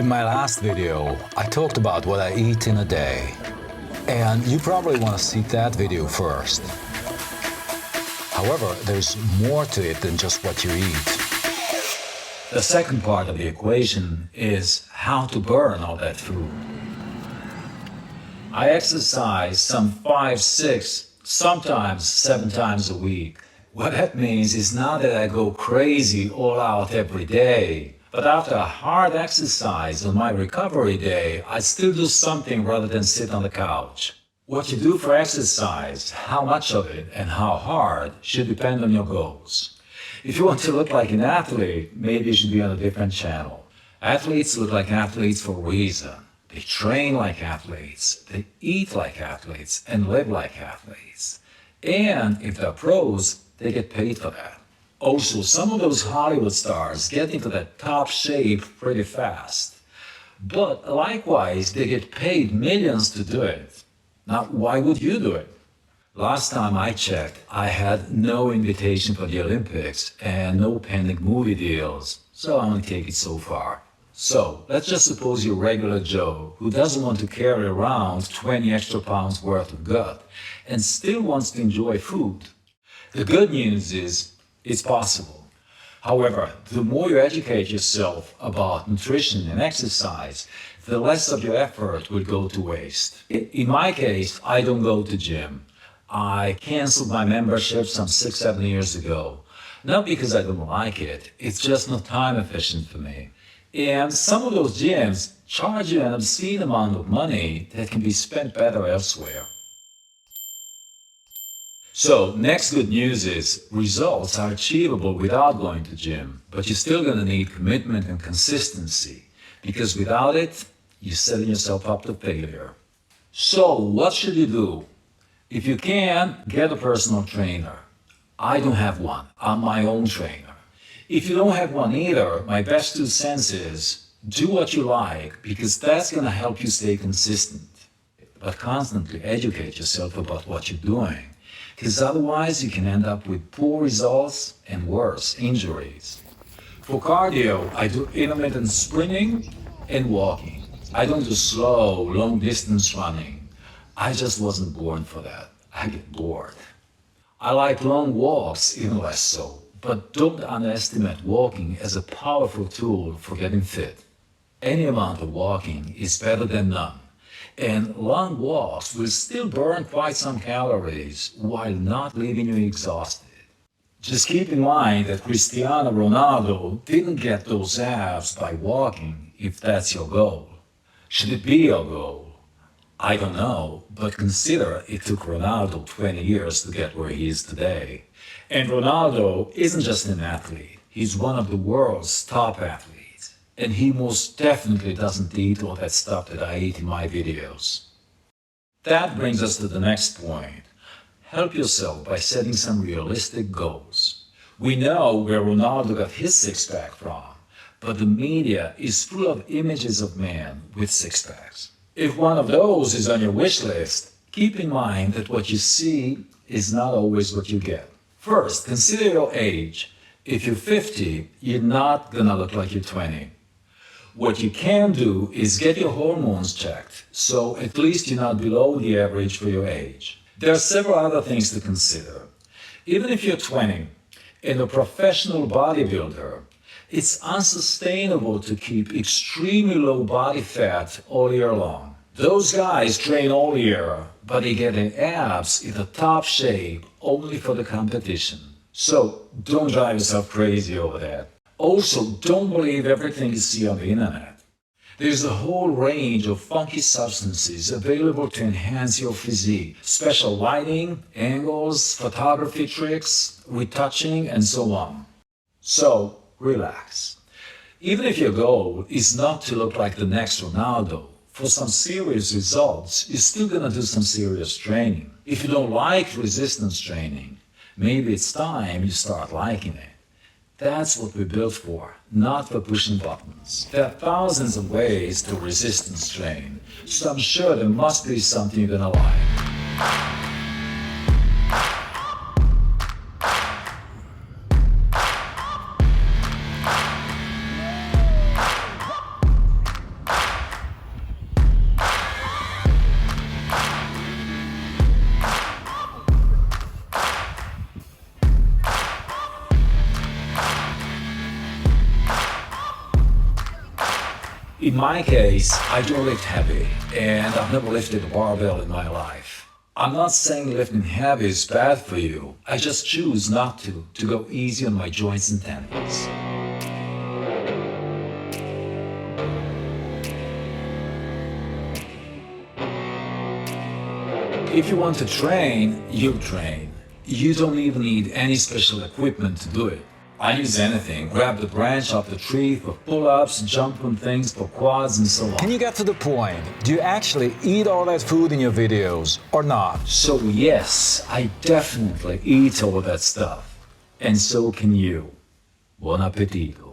In my last video, I talked about what I eat in a day. And you probably want to see that video first. However, there's more to it than just what you eat. The second part of the equation is how to burn all that food. I exercise some 5, 6, sometimes 7 times a week. What that means is not that I go crazy all out every day, but after a hard exercise on my recovery day, I still do something rather than sit on the couch. What you do for exercise, how much of it and how hard, should depend on your goals. If you want to look like an athlete, maybe you should be on a different channel. Athletes look like athletes for a reason. They train like athletes, they eat like athletes, and live like athletes. And if they're pros, they get paid for that. Also, some of those Hollywood stars get into that top shape pretty fast. But likewise, they get paid millions to do it. Now, why would you do it? Last time I checked, I had no invitation for the Olympics and no pending movie deals, so I only take it so far. So, let's just suppose you're regular Joe who doesn't want to carry around 20 extra pounds worth of gut and still wants to enjoy food. The good news is, it's possible. However, the more you educate yourself about nutrition and exercise, the less of your effort will go to waste. In my case, I don't go to gym. I canceled my membership some 6, 7 years ago. Not because I don't like it, it's just not time efficient for me. And some of those gyms charge you an obscene amount of money that can be spent better elsewhere. So, next good news is, results are achievable without going to gym, but you're still going to need commitment and consistency, because without it, you're setting yourself up to failure. So, what should you do? If you can, get a personal trainer. I don't have one. I'm my own trainer. If you don't have one either, my best 2 cents is, do what you like, because that's going to help you stay consistent. But constantly educate yourself about what you're doing, because otherwise you can end up with poor results and worse, injuries. For cardio, I do intermittent sprinting and walking. I don't do slow, long-distance running. I just wasn't born for that. I get bored. I like long walks, even less so. But don't underestimate walking as a powerful tool for getting fit. Any amount of walking is better than none. And long walks will still burn quite some calories while not leaving you exhausted. Just keep in mind that Cristiano Ronaldo didn't get those abs by walking, if that's your goal. Should it be your goal? I don't know, but consider it took Ronaldo 20 years to get where he is today. And Ronaldo isn't just an athlete, he's one of the world's top athletes. And he most definitely doesn't eat all that stuff that I eat in my videos. That brings us to the next point. Help yourself by setting some realistic goals. We know where Ronaldo got his six-pack from, but the media is full of images of men with six-packs. If one of those is on your wish list, keep in mind that what you see is not always what you get. First, consider your age. If you're 50, you're not gonna look like you're 20. What you can do is get your hormones checked, so at least you're not below the average for your age. There are several other things to consider. Even if you're 20 and a professional bodybuilder, it's unsustainable to keep extremely low body fat all year long. Those guys train all year, but they get their abs in the top shape only for the competition. So don't drive yourself crazy over that. Also, don't believe everything you see on the internet. There's a whole range of funky substances available to enhance your physique. Special lighting, angles, photography tricks, retouching, and so on. So, relax. Even if your goal is not to look like the next Ronaldo, for some serious results, you're still gonna do some serious training. If you don't like resistance training, maybe it's time you start liking it. That's what we're built for, not for pushing buttons. There are thousands of ways to resistance train, so I'm sure there must be something you're gonna like. In my case, I don't lift heavy, and I've never lifted a barbell in my life. I'm not saying lifting heavy is bad for you. I just choose not to go easy on my joints and tendons. If you want to train, you'll train. You don't even need any special equipment to do it. I use anything. Grab the branch off the tree for pull-ups, jump on things for quads, and so on. Can you get to the point? Do you actually eat all that food in your videos or not? So yes, I definitely eat all that stuff. And so can you. Buon appetito.